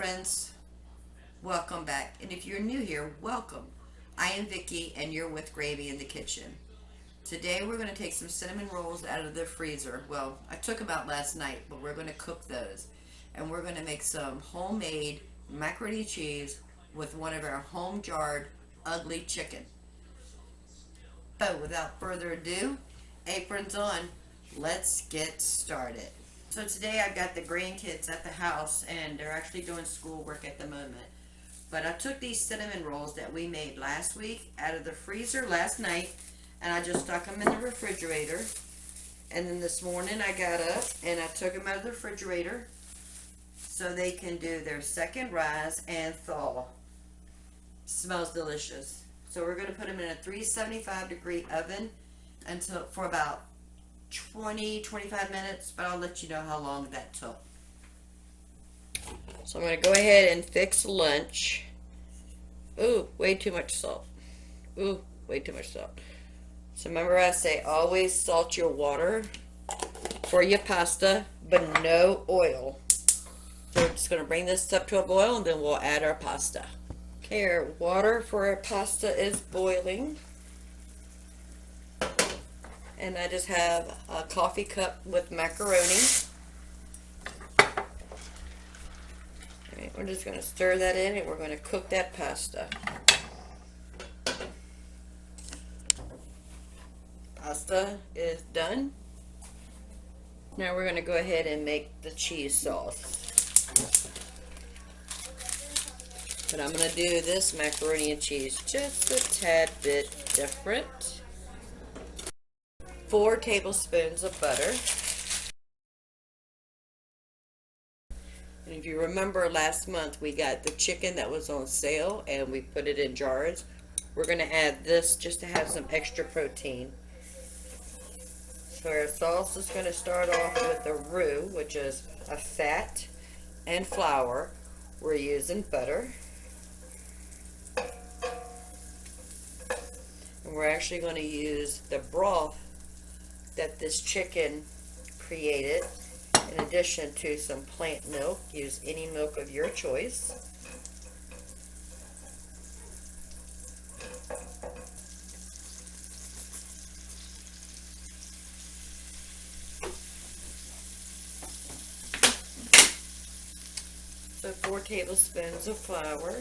friends, welcome back. And if you're new here, welcome. I am Vicky and you're with Gravy in the Kitchen. Today we're going to take some cinnamon rolls out of the freezer. Well, I took them out last night, but we're going to cook those. And we're going to make some homemade macaroni cheese with one of our home jarred ugly chicken. But without further ado, aprons on, let's get started. So today I've got the grandkids at the house and they're actually doing schoolwork at the moment. But I took these cinnamon rolls that we made last week out of the freezer last night and I just stuck them in the refrigerator. And then this morning I got up and I took them out of the refrigerator so they can do their second rise and thaw. Smells delicious. So we're going to put them in a 375 degree oven until for about 20-25 minutes, but I'll let you know how long that took. So I'm going to go ahead and fix lunch. Ooh, way too much salt. Ooh, way too much salt. So remember I say always salt your water for your pasta, but no oil. So we're just going to bring this up to a boil and then we'll add our pasta. Okay, our water for our pasta is boiling. And I just have a coffee cup with macaroni. Alright, we're just going to stir that in and we're going to cook that pasta. Pasta is done. Now we're going to go ahead and make the cheese sauce. But I'm going to do this macaroni and cheese just a tad bit different. 4 tablespoons of butter. And if you remember last month we got the chicken that was on sale and we put it in jars. We're going to add this just to have some extra protein. So our sauce is going to start off with a roux, which is a fat and flour. We're using butter. And we're actually going to use the broth that this chicken created in addition to some plant milk. Use any milk of your choice. So 4 tablespoons of flour.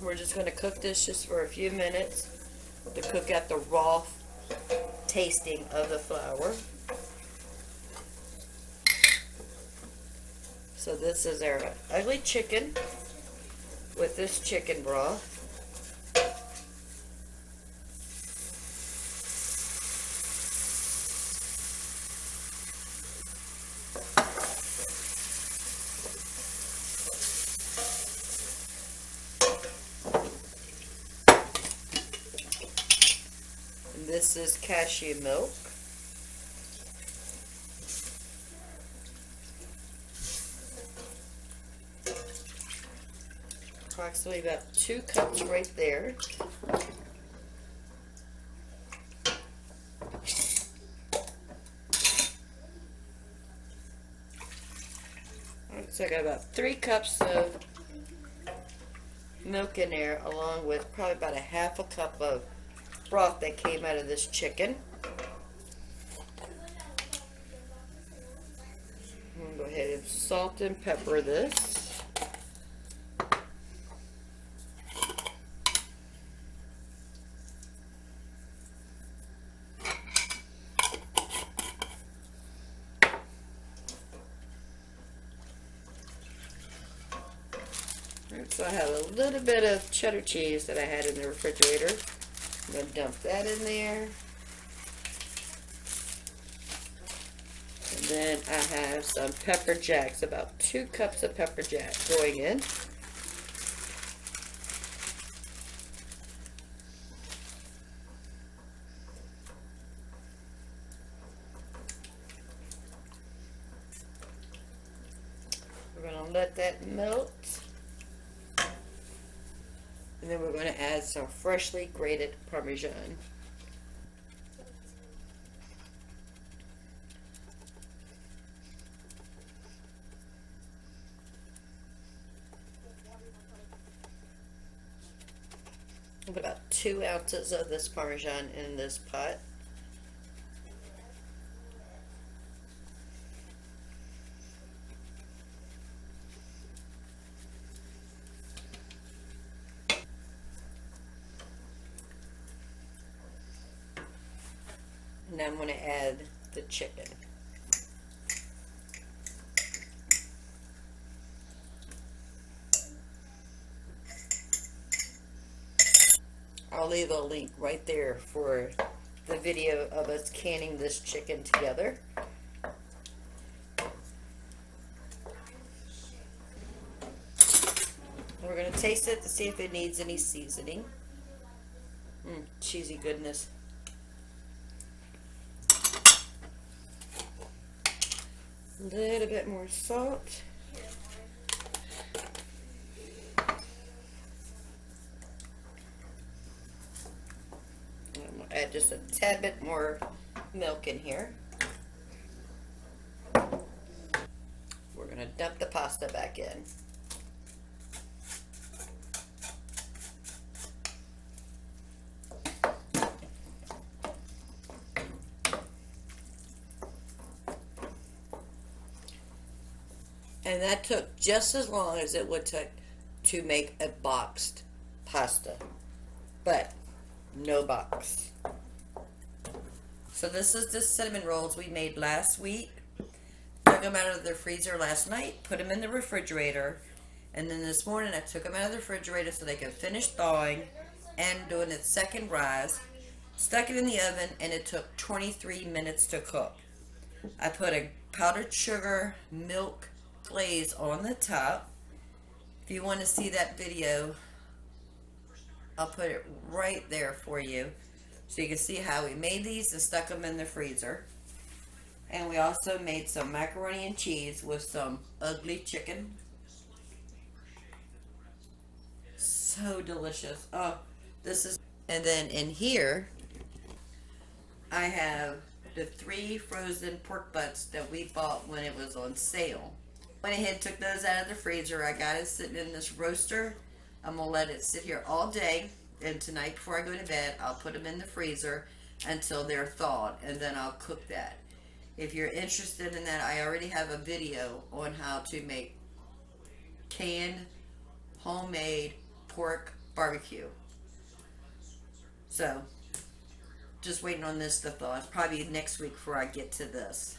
We're just going to cook this just for a few minutes to cook out the raw tasting of the flour. So this is our ugly chicken with this chicken broth. This is cashew milk. Approximately about 2 cups right there. Alright, so I got about 3 cups of milk in there, along with probably about a half a cup of broth that came out of this chicken. I'm going to go ahead and salt and pepper this. Right, so I have a little bit of cheddar cheese that I had in the refrigerator. I'm going to dump that in there. And then I have some pepper jacks, about 2 cups of pepper jack going in. We're going to let that melt. And then we're going to add some freshly grated Parmesan. I'll put about 2 ounces of this Parmesan in this pot. And I'm going to add the chicken. I'll leave a link right there for the video of us canning this chicken together. We're going to taste it to see if it needs any seasoning. Cheesy goodness. A little bit more salt. I'm going to add just a tad bit more milk in here. We're going to dump the pasta back in. And that took just as long as it would take to make a boxed pasta, but no box. So this is the cinnamon rolls we made last week. Took them out of the freezer last night, put them in the refrigerator, and then this morning I took them out of the refrigerator so they could finish thawing and doing its second rise. Stuck it in the oven, and it took 23 minutes to cook. I put a powdered sugar, milk, glaze on the top. If you want to see that video, I'll put it right there for you so you can see how we made these and stuck them in the freezer. And we also made some macaroni and cheese with some ugly chicken. So delicious. Oh, this is... And then in here I have the 3 frozen pork butts that we bought when it was on sale. Went ahead and took those out of the freezer. I got it sitting in this roaster. I'm going to let it sit here all day. And tonight before I go to bed, I'll put them in the freezer until they're thawed. And then I'll cook that. If you're interested in that, I already have a video on how to make canned, homemade pork barbecue. So, just waiting on this to thaw. It's probably next week before I get to this.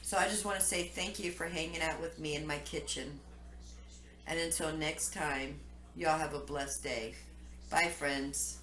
So I just want to say thank you for hanging out with me in my kitchen. And until next time, y'all have a blessed day. Bye, friends.